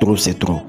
Trop c'est trop,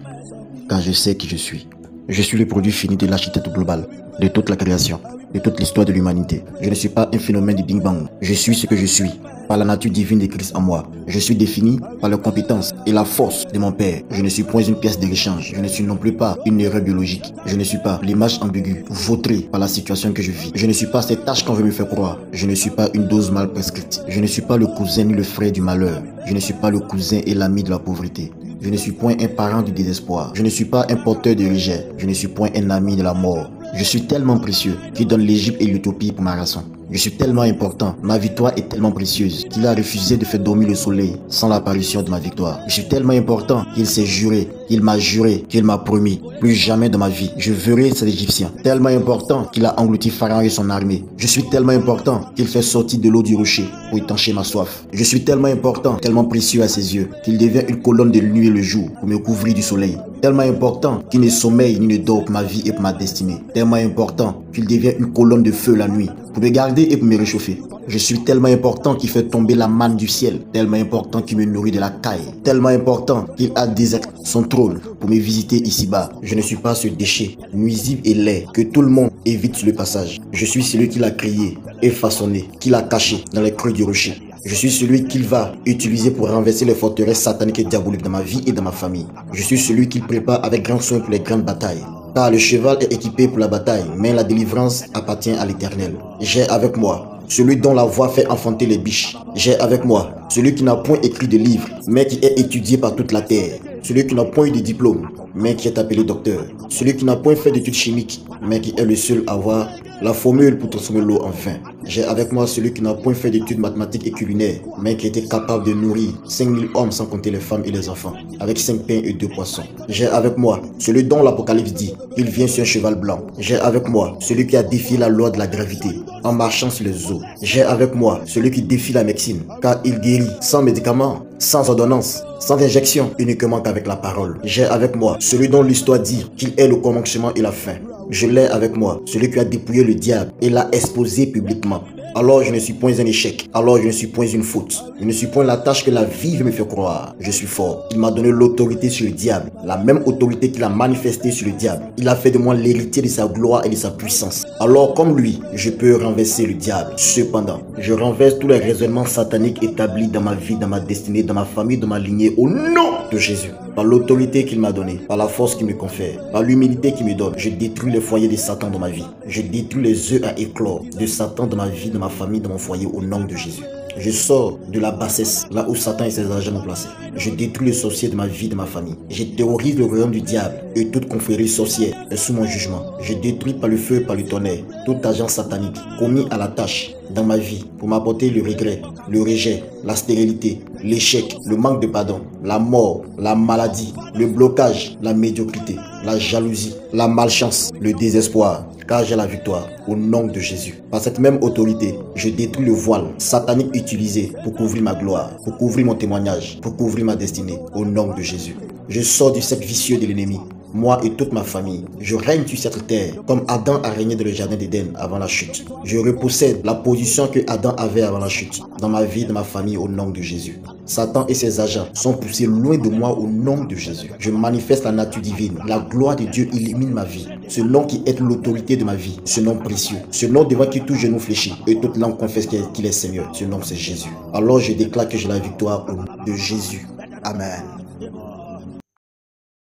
car je sais qui je suis. Je suis le produit fini de l'architecte global, de toute la création, de toute l'histoire de l'humanité. Je ne suis pas un phénomène du Big Bang. Je suis ce que je suis, par la nature divine de Christ en moi. Je suis défini par la compétence et la force de mon Père. Je ne suis point une pièce de rechange. Je ne suis non plus pas une erreur biologique. Je ne suis pas l'image ambiguë, vautrée par la situation que je vis. Je ne suis pas cette tâche qu'on veut me faire croire. Je ne suis pas une dose mal prescrite. Je ne suis pas le cousin ni le frère du malheur. Je ne suis pas le cousin et l'ami de la pauvreté. Je ne suis point un parent du désespoir. Je ne suis pas un porteur de rejet. Je ne suis point un ami de la mort. Je suis tellement précieux qu'il donne l'Égypte et l'utopie pour ma rançon. Je suis tellement important, ma victoire est tellement précieuse qu'il a refusé de faire dormir le soleil sans l'apparition de ma victoire. Je suis tellement important qu'il s'est juré, qu'il m'a juré, qu'il m'a promis, plus jamais de ma vie, je verrai cet Égyptien. Tellement important qu'il a englouti Pharaon et son armée. Je suis tellement important qu'il fait sortir de l'eau du rocher pour étancher ma soif. Je suis tellement important, tellement précieux à ses yeux, qu'il devient une colonne de nuit et le jour pour me couvrir du soleil. Tellement important qu'il ne sommeille ni ne dort pour ma vie et pour ma destinée. Tellement important qu'il devient une colonne de feu la nuit pour me garder et pour me réchauffer. Je suis tellement important qu'il fait tomber la manne du ciel. Tellement important qu'il me nourrit de la caille. Tellement important qu'il a déserté son trône pour me visiter ici-bas. Je ne suis pas ce déchet nuisible et laid que tout le monde évite sur le passage. Je suis celui qui l'a créé et façonné, qui l'a caché dans les creux du rocher. Je suis celui qu'il va utiliser pour renverser les forteresses sataniques et diaboliques dans ma vie et dans ma famille. Je suis celui qu'il prépare avec grand soin pour les grandes batailles. Car le cheval est équipé pour la bataille, mais la délivrance appartient à l'Éternel. J'ai avec moi celui dont la voix fait enfanter les biches. J'ai avec moi celui qui n'a point écrit de livre, mais qui est étudié par toute la terre. Celui qui n'a point eu de diplôme, mais qui est appelé docteur. Celui qui n'a point fait d'études chimiques, mais qui est le seul à avoir la formule pour transformer l'eau en vin. J'ai avec moi celui qui n'a point fait d'études mathématiques et culinaires, mais qui était capable de nourrir 5000 hommes sans compter les femmes et les enfants, avec 5 pains et 2 poissons. J'ai avec moi celui dont l'Apocalypse dit qu'il vient sur un cheval blanc. J'ai avec moi celui qui a défié la loi de la gravité en marchant sur les eaux. J'ai avec moi celui qui défie la médecine, car il guérit sans médicaments, sans ordonnance, sans injection, uniquement qu'avec la parole. J'ai avec moi celui dont l'histoire dit qu'il est le commencement et la fin. Je l'ai avec moi, celui qui a dépouillé le diable et l'a exposé publiquement. Alors je ne suis point un échec, alors je ne suis point une faute. Je ne suis point la tâche que la vie veut me faire croire. Je suis fort. Il m'a donné l'autorité sur le diable, la même autorité qu'il a manifestée sur le diable. Il a fait de moi l'héritier de sa gloire et de sa puissance. Alors comme lui, je peux renverser le diable. Cependant, je renverse tous les raisonnements sataniques établis dans ma vie, dans ma destinée, dans ma famille, dans ma lignée, au nom de Jésus. Par l'autorité qu'il m'a donnée, par la force qu'il me confère, par l'humilité qu'il me donne, je détruis les foyers de Satan dans ma vie. Je détruis les œufs à éclore de Satan dans ma vie, dans ma famille, dans mon foyer, au nom de Jésus. Je sors de la bassesse, là où Satan et ses agents m'ont placé. Je détruis les sorciers de ma vie, de ma famille. Je terrorise le royaume du diable et toute confrérie sorcière est sous mon jugement. Je détruis par le feu et par le tonnerre tout agent satanique commis à la tâche dans ma vie pour m'apporter le regret, le rejet, la stérilité, l'échec, le manque de pardon, la mort, la maladie, le blocage, la médiocrité, la jalousie, la malchance, le désespoir. Car j'ai la victoire au nom de Jésus. Par cette même autorité, je détruis le voile satanique utilisé pour couvrir ma gloire, pour couvrir mon témoignage, pour couvrir ma destinée, au nom de Jésus. Je sors du cercle vicieux de l'ennemi. Moi et toute ma famille, je règne sur cette terre comme Adam a régné dans le jardin d'Éden avant la chute. Je repossède la position que Adam avait avant la chute, dans ma vie, dans ma famille, au nom de Jésus. Satan et ses agents sont poussés loin de moi au nom de Jésus. Je manifeste la nature divine. La gloire de Dieu illumine ma vie. Ce nom qui est l'autorité de ma vie, ce nom précieux, ce nom devant qui tout genou fléchit et toute langue confesse qu'il est Seigneur. Ce nom c'est Jésus. Alors je déclare que j'ai la victoire au nom de Jésus. Amen.